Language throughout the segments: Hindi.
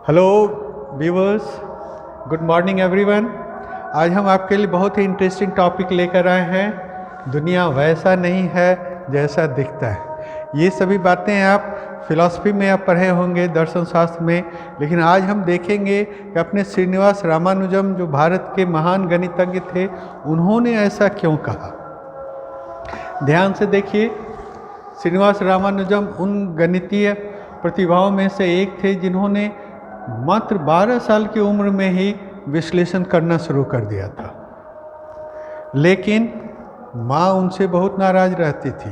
Hello viewers, good morning everyone. आज हम आपके लिए बहुत ही इंटरेस्टिंग टॉपिक लेकर आए हैं। दुनिया वैसा नहीं है जैसा दिखता है। ये सभी बातें आप फिलॉसफी में आप पढ़े होंगे, दर्शन शास्त्र में, लेकिन आज हम देखेंगे कि अपने श्रीनिवास रामानुजम जो भारत के महान गणितज्ञ थे, उन्होंने ऐसा क्यों कहा। ध्यान से देखिए, श्रीनिवास रामानुजम उन गणितीय प्रतिभाओं में से एक थे जिन्होंने मात्र 12 साल की उम्र में ही विश्लेषण करना शुरू कर दिया था। लेकिन माँ उनसे बहुत नाराज रहती थी,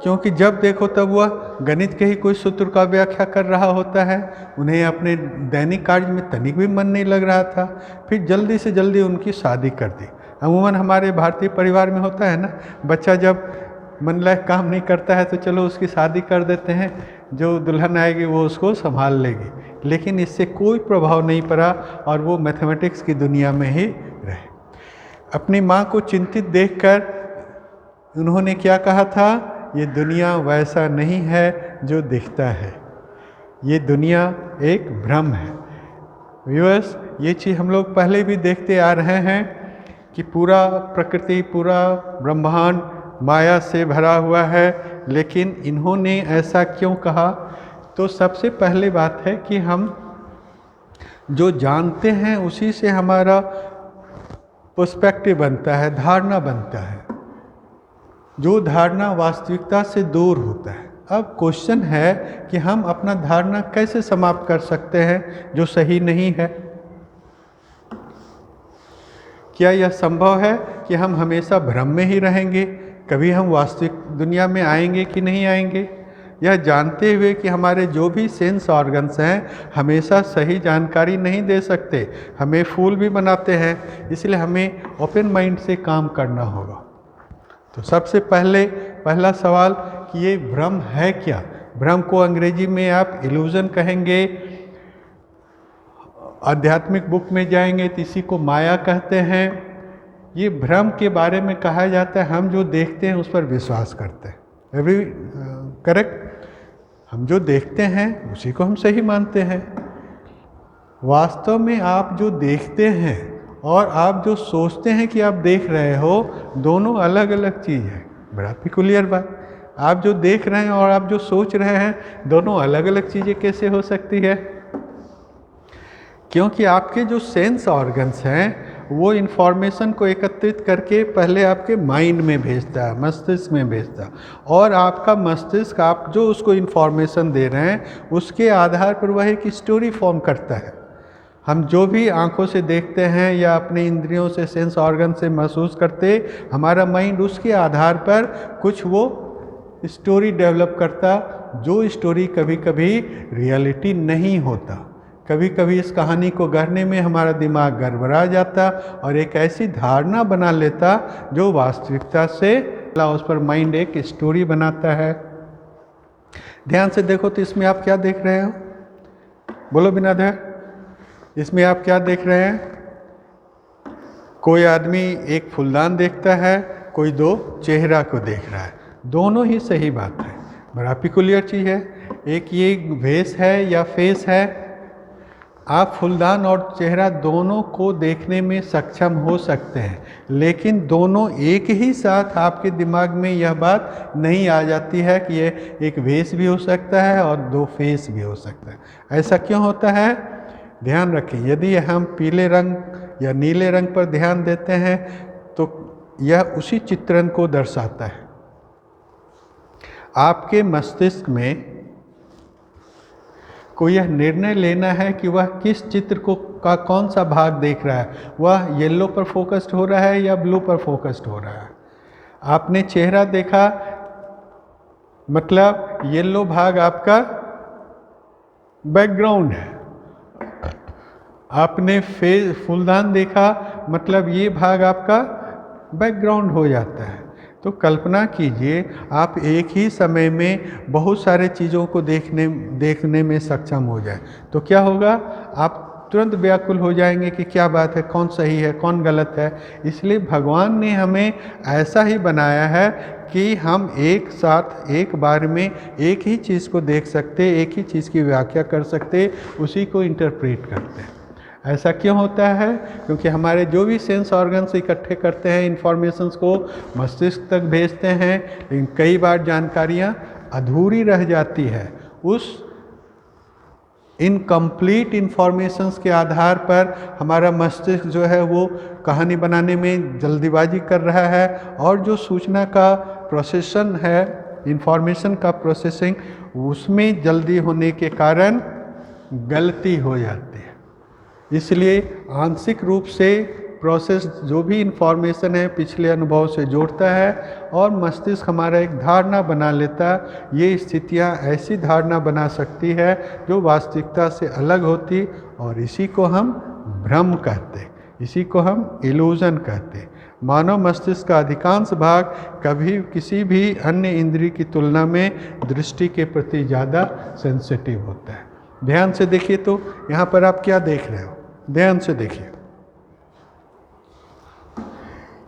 क्योंकि जब देखो तब वह गणित के ही कोई सूत्र का व्याख्या कर रहा होता है। उन्हें अपने दैनिक कार्य में तनिक भी मन नहीं लग रहा था। फिर जल्दी से जल्दी उनकी शादी कर दी। अमूमन हमारे भारतीय परिवार में होता है ना, बच्चा जब मन लायक काम नहीं करता है तो चलो उसकी शादी कर देते हैं, जो दुल्हन आएगी वो उसको संभाल लेगी। लेकिन इससे कोई प्रभाव नहीं पड़ा और वो मैथमेटिक्स की दुनिया में ही रहे। अपनी माँ को चिंतित देखकर उन्होंने क्या कहा था, ये दुनिया वैसा नहीं है जो दिखता है, ये दुनिया एक भ्रम है। व्यूअर्स, ये चीज़ हम लोग पहले भी देखते आ रहे हैं कि पूरा प्रकृति, पूरा ब्रह्मांड माया से भरा हुआ है। लेकिन इन्होंने ऐसा क्यों कहा? तो सबसे पहले बात है कि हम जो जानते हैं उसी से हमारा पर्सपेक्टिव बनता है, धारणा बनता है, जो धारणा वास्तविकता से दूर होता है। अब क्वेश्चन है कि हम अपना धारणा कैसे समाप्त कर सकते हैं जो सही नहीं है। क्या यह संभव है कि हम हमेशा भ्रम में ही रहेंगे? कभी हम वास्तविक दुनिया में आएंगे कि नहीं आएंगे? यह जानते हुए कि हमारे जो भी सेंस ऑर्गन्स हैं हमेशा सही जानकारी नहीं दे सकते, हमें फूल भी बनाते हैं। इसलिए हमें ओपन माइंड से काम करना होगा। तो सबसे पहला सवाल कि ये भ्रम है क्या? भ्रम को अंग्रेजी में आप इल्यूजन कहेंगे। आध्यात्मिक बुक में जाएंगे तो इसी को माया कहते हैं। ये भ्रम के बारे में कहा जाता है हम जो देखते हैं उस पर विश्वास करते हैं। करेक्ट? हम जो देखते हैं उसी को हम सही मानते हैं। वास्तव में आप जो देखते हैं और आप जो सोचते हैं कि आप देख रहे हो, दोनों अलग अलग चीज़ है। बड़ा पिकुलियर बात। आप जो देख रहे हैं और आप जो सोच रहे हैं, दोनों अलग अलग चीज़ें कैसे हो सकती है? क्योंकि आपके जो सेंस ऑर्गन्स हैं वो इन्फॉर्मेशन को एकत्रित करके पहले आपके माइंड में भेजता है, मस्तिष्क में भेजता है, और आपका मस्तिष्क आप जो उसको इन्फॉर्मेशन दे रहे हैं उसके आधार पर वह एक स्टोरी फॉर्म करता है। हम जो भी आंखों से देखते हैं या अपने इंद्रियों से, सेंस ऑर्गन से महसूस करते, हमारा माइंड उसके आधार पर कुछ वो स्टोरी डेवलप करता, जो स्टोरी कभी कभी रियलिटी नहीं होता। कभी कभी इस कहानी को गढ़ने में हमारा दिमाग गड़बड़ा जाता और एक ऐसी धारणा बना लेता जो वास्तविकता से उस पर माइंड एक स्टोरी बनाता है। ध्यान से देखो तो इसमें आप क्या देख रहे हो? बोलो बिना ध्यान। इसमें आप क्या देख रहे हैं? कोई आदमी एक फूलदान देखता है, कोई दो चेहरा को देख रहा है। दोनों ही सही बात है, बड़ा पिकुलियर चीज़ है। एक ये भेस है या फेस है। आप फूलदान और चेहरा दोनों को देखने में सक्षम हो सकते हैं, लेकिन दोनों एक ही साथ आपके दिमाग में यह बात नहीं आ जाती है कि ये एक भेस भी हो सकता है और दो फेस भी हो सकता है। ऐसा क्यों होता है? ध्यान रखें, यदि हम पीले रंग या नीले रंग पर ध्यान देते हैं तो यह उसी चित्रण को दर्शाता है। आपके मस्तिष्क में को यह निर्णय लेना है कि वह किस चित्र को का कौन सा भाग देख रहा है। वह येलो पर फोकस्ड हो रहा है या ब्लू पर फोकस्ड हो रहा है। आपने चेहरा देखा, मतलब येलो भाग आपका बैकग्राउंड है। आपने फूलदान देखा, मतलब ये भाग आपका बैकग्राउंड हो जाता है। तो कल्पना कीजिए आप एक ही समय में बहुत सारे चीज़ों को देखने में सक्षम हो जाए तो क्या होगा? आप तुरंत व्याकुल हो जाएंगे कि क्या बात है, कौन सही है, कौन गलत है। इसलिए भगवान ने हमें ऐसा ही बनाया है कि हम एक साथ एक बार में एक ही चीज़ को देख सकते, एक ही चीज़ की व्याख्या कर सकते, उसी को इंटरप्रेट करते हैं। ऐसा क्यों होता है? क्योंकि हमारे जो भी सेंस ऑर्गन्स इकट्ठे करते हैं, इंफॉर्मेशंस को मस्तिष्क तक भेजते हैं, लेकिन कई बार जानकारियाँ अधूरी रह जाती है। उस इनकम्प्लीट इंफॉर्मेशंस के आधार पर हमारा मस्तिष्क जो है वो कहानी बनाने में जल्दीबाजी कर रहा है, और जो सूचना का प्रोसेसन है, इंफॉर्मेशन का प्रोसेसिंग, उसमें जल्दी होने के कारण गलती हो जाती है। इसलिए आंशिक रूप से प्रोसेस जो भी इंफॉर्मेशन है पिछले अनुभव से जोड़ता है, और मस्तिष्क हमारा एक धारणा बना लेता है। ये स्थितियाँ ऐसी धारणा बना सकती है जो वास्तविकता से अलग होती, और इसी को हम भ्रम कहते, इसी को हम इल्यूजन कहते। मानव मस्तिष्क का अधिकांश भाग कभी किसी भी अन्य इंद्रिय की तुलना में दृष्टि के प्रति ज़्यादा सेंसिटिव होता है। ध्यान से देखिए तो यहाँ पर आप क्या देख रहे हो, ध्यान से देखिए।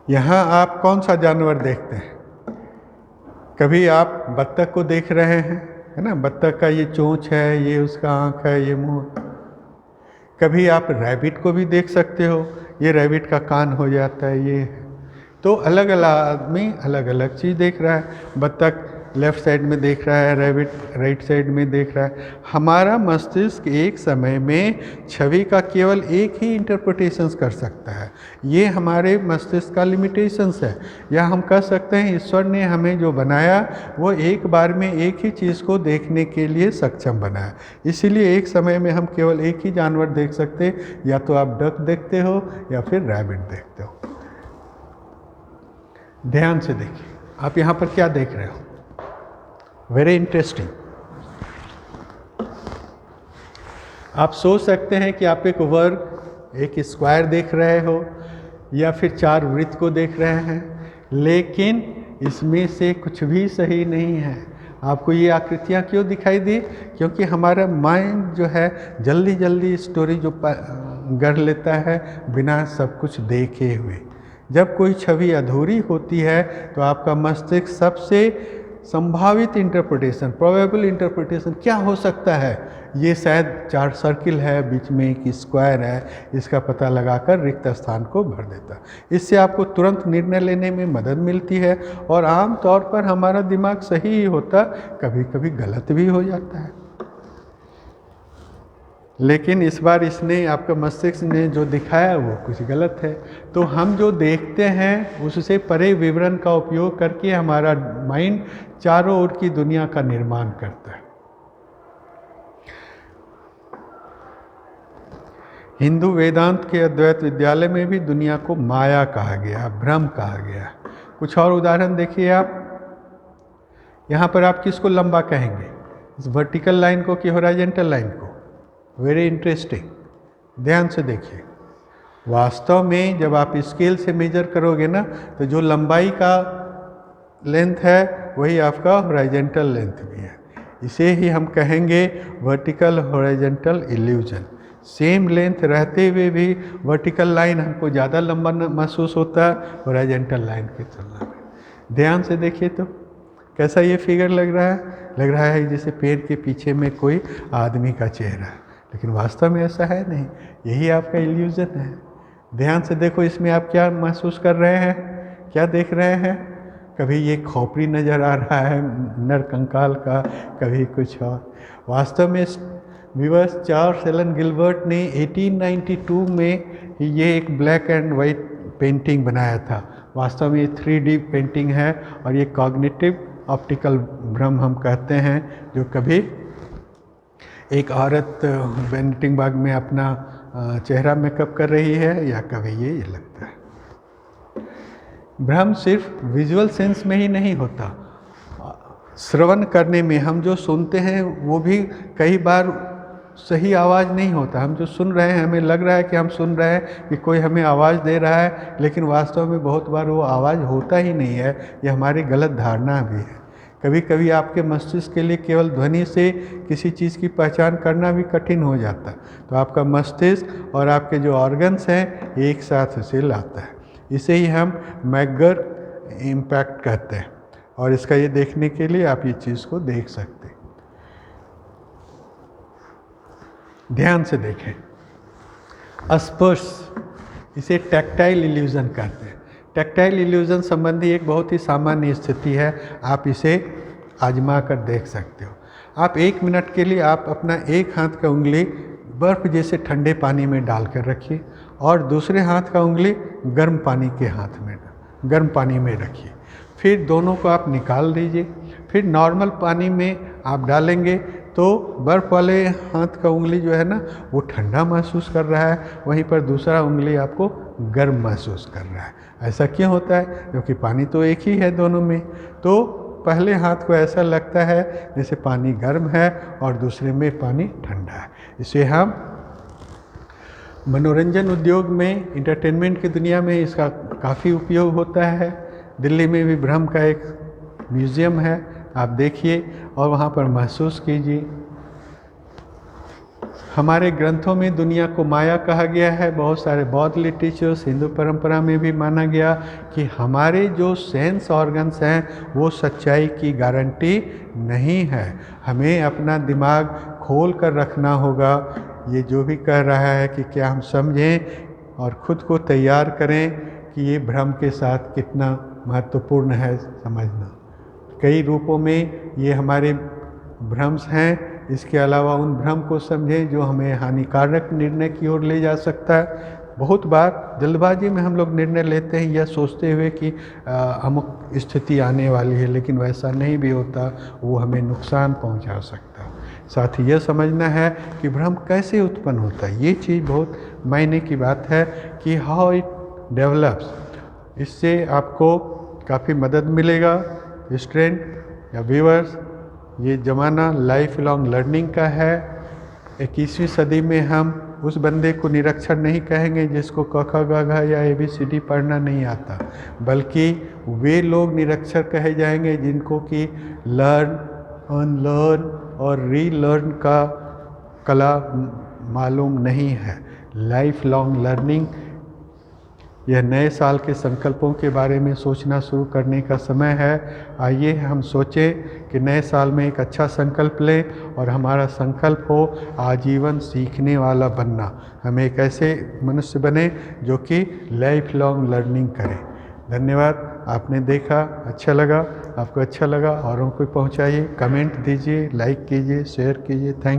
यहाँ आप कौन सा जानवर देखते हैं? कभी आप बत्तख को देख रहे हैं, है ना, बत्तख का ये चोंच है, ये उसका आँख है, ये मुंह। कभी आप रैबिट को भी देख सकते हो, ये रैबिट का कान हो जाता है, ये। तो अलग अलग आदमी अलग अलग चीज़ देख रहा है। बत्तख लेफ्ट साइड में देख रहा है, रैबिट राइट साइड में देख रहा है। हमारा मस्तिष्क एक समय में छवि का केवल एक ही इंटरप्रिटेशंस कर सकता है। ये हमारे मस्तिष्क का लिमिटेशंस है, या हम कह सकते हैं ईश्वर ने हमें जो बनाया वो एक बार में एक ही चीज़ को देखने के लिए सक्षम बनाया। इसीलिए एक समय में हम केवल एक ही जानवर देख सकते, या तो आप डक देखते हो या फिर रैबिट देखते हो। ध्यान से देखिए, आप यहाँ पर क्या देख रहे हो? Very interesting. आप सोच सकते हैं कि आप एक वर्ग, एक स्क्वायर देख रहे हो, या फिर 4 वृत्त को देख रहे हैं, लेकिन इसमें से कुछ भी सही नहीं है। आपको ये आकृतियाँ क्यों दिखाई दी? क्योंकि हमारा माइंड जो है जल्दी जल्दी स्टोरी जो गढ़ लेता है बिना सब कुछ देखे हुए। जब कोई छवि अधूरी होती है तो आपका मस्तिष्क सबसे संभावित इंटरप्रिटेशन, प्रोबेबल इंटरप्रिटेशन क्या हो सकता है, ये शायद 4 सर्किल है, बीच में एक स्क्वायर है, इसका पता लगाकर रिक्त स्थान को भर देता है। इससे आपको तुरंत निर्णय लेने में मदद मिलती है, और आम तौर पर हमारा दिमाग सही ही होता, कभी कभी गलत भी हो जाता है। लेकिन इस बार इसने, आपका मस्तिष्क ने जो दिखाया वो कुछ गलत है। तो हम जो देखते हैं उससे परे विवरण का उपयोग करके हमारा माइंड चारों ओर की दुनिया का निर्माण करता है। हिंदू वेदांत के अद्वैत विद्यालय में भी दुनिया को माया कहा गया, भ्रम कहा गया। कुछ और उदाहरण देखिए आप। यहाँ पर आप किसको लंबा कहेंगे, इस वर्टिकल लाइन को कि हॉरिजॉन्टल लाइन को? Very interesting. ध्यान से देखिए, वास्तव में जब आप स्केल से मेजर करोगे ना, तो जो लंबाई का लेंथ है वही आपका हॉरिजॉन्टल लेंथ भी है। इसे ही हम कहेंगे vertical horizontal illusion. Same length रहते हुए भी वर्टिकल लाइन हमको ज़्यादा लंबा महसूस होता है हॉरिजॉन्टल लाइन की तुलना में। ध्यान से देखिए तो कैसा ये फिगर लग रहा है? लग रहा है जैसे पेड़ के पीछे में कोई आदमी का चेहरा है, लेकिन वास्तव में ऐसा है नहीं। यही आपका इल्यूजन है। ध्यान से देखो, इसमें आप क्या महसूस कर रहे हैं, क्या देख रहे हैं? कभी ये खोपड़ी नज़र आ रहा है नर कंकाल का, कभी कुछ और। वास्तव में व्यूअर्स, चार्ल्स एलन गिलबर्ट ने 1892 में ये एक ब्लैक एंड वाइट पेंटिंग बनाया था। वास्तव में ये 3D पेंटिंग है, और ये कॉग्निटिव ऑप्टिकल भ्रम हम कहते हैं, जो कभी एक औरत पेंटिंग बाग में अपना चेहरा मेकअप कर रही है, या कभी ये लगता है। भ्रम सिर्फ विजुअल सेंस में ही नहीं होता, श्रवण करने में हम जो सुनते हैं वो भी कई बार सही आवाज़ नहीं होता। हम जो सुन रहे हैं, हमें लग रहा है कि हम सुन रहे हैं कि कोई हमें आवाज़ दे रहा है, लेकिन वास्तव में बहुत बार वो आवाज़ होता ही नहीं है। ये हमारी गलत धारणा भी है। कभी कभी आपके मस्तिष्क के लिए केवल ध्वनि से किसी चीज़ की पहचान करना भी कठिन हो जाता है। तो आपका मस्तिष्क और आपके जो ऑर्गन्स हैं एक साथ उसे लाता है। इसे ही हम मैगर इम्पैक्ट कहते हैं। और इसका ये देखने के लिए आप ये चीज़ को देख सकते हैं। ध्यान से देखें, स्पर्श, इसे टैक्टाइल इल्यूजन कहते हैं। टैक्टाइल इल्यूजन संबंधी एक बहुत ही सामान्य स्थिति है, आप इसे आजमा कर देख सकते हो। आप 1 मिनट के लिए आप अपना एक हाथ का उंगली बर्फ़ जैसे ठंडे पानी में डालकर रखिए और दूसरे हाथ का उंगली गर्म पानी में रखिए। फिर दोनों को आप निकाल दीजिए। फिर नॉर्मल पानी में आप डालेंगे तो बर्फ़ वाले हाथ का उंगली जो है ना वो ठंडा महसूस कर रहा है, वहीं पर दूसरा उंगली आपको गर्म महसूस कर रहा है। ऐसा क्यों होता है? क्योंकि पानी तो एक ही है दोनों में। तो पहले हाथ को ऐसा लगता है जैसे पानी गर्म है और दूसरे में पानी ठंडा है। इसे हम मनोरंजन उद्योग में, इंटरटेनमेंट की दुनिया में इसका काफ़ी उपयोग होता है। दिल्ली में भी भ्रम का एक म्यूज़ियम है, आप देखिए और वहाँ पर महसूस कीजिए। हमारे ग्रंथों में दुनिया को माया कहा गया है। बहुत सारे बौद्ध लिटरेचर्स, हिंदू परंपरा में भी माना गया कि हमारे जो सेंस ऑर्गन्स हैं वो सच्चाई की गारंटी नहीं है। हमें अपना दिमाग खोल कर रखना होगा। ये जो भी कह रहा है कि क्या हम समझें और ख़ुद को तैयार करें कि ये भ्रम के साथ कितना महत्वपूर्ण है समझना। कई रूपों में ये हमारे भ्रम्स हैं। इसके अलावा उन भ्रम को समझें जो हमें हानिकारक निर्णय की ओर ले जा सकता है। बहुत बार जल्दबाजी में हम लोग निर्णय लेते हैं यह सोचते हुए कि अमुक स्थिति आने वाली है, लेकिन वैसा नहीं भी होता, वो हमें नुकसान पहुंचा सकता है। साथ ही यह समझना है कि भ्रम कैसे उत्पन्न होता है। ये चीज़ बहुत मायने की बात है कि हाउ इट डेवलप्स। इससे आपको काफ़ी मदद मिलेगा। स्टूडेंट या व्यूअर्स, ये ज़माना लाइफ लॉन्ग लर्निंग का है। 21वीं सदी में हम उस बंदे को निरक्षर नहीं कहेंगे जिसको क ख ग घ या ABCD पढ़ना नहीं आता, बल्कि वे लोग निरक्षर कहे जाएंगे जिनको कि लर्न, अनलर्न और रीलर्न का कला मालूम नहीं है। लाइफ लॉन्ग लर्निंग, यह नए साल के संकल्पों के बारे में सोचना शुरू करने का समय है। आइए हम सोचें कि नए साल में एक अच्छा संकल्प लें और हमारा संकल्प हो आजीवन सीखने वाला बनना। हम एक ऐसे मनुष्य बने जो कि लाइफ लॉन्ग लर्निंग करें। धन्यवाद। आपने देखा, अच्छा लगा, आपको अच्छा लगा औरों को पहुंचाइए, कमेंट दीजिए, लाइक कीजिए, शेयर कीजिए। थैंक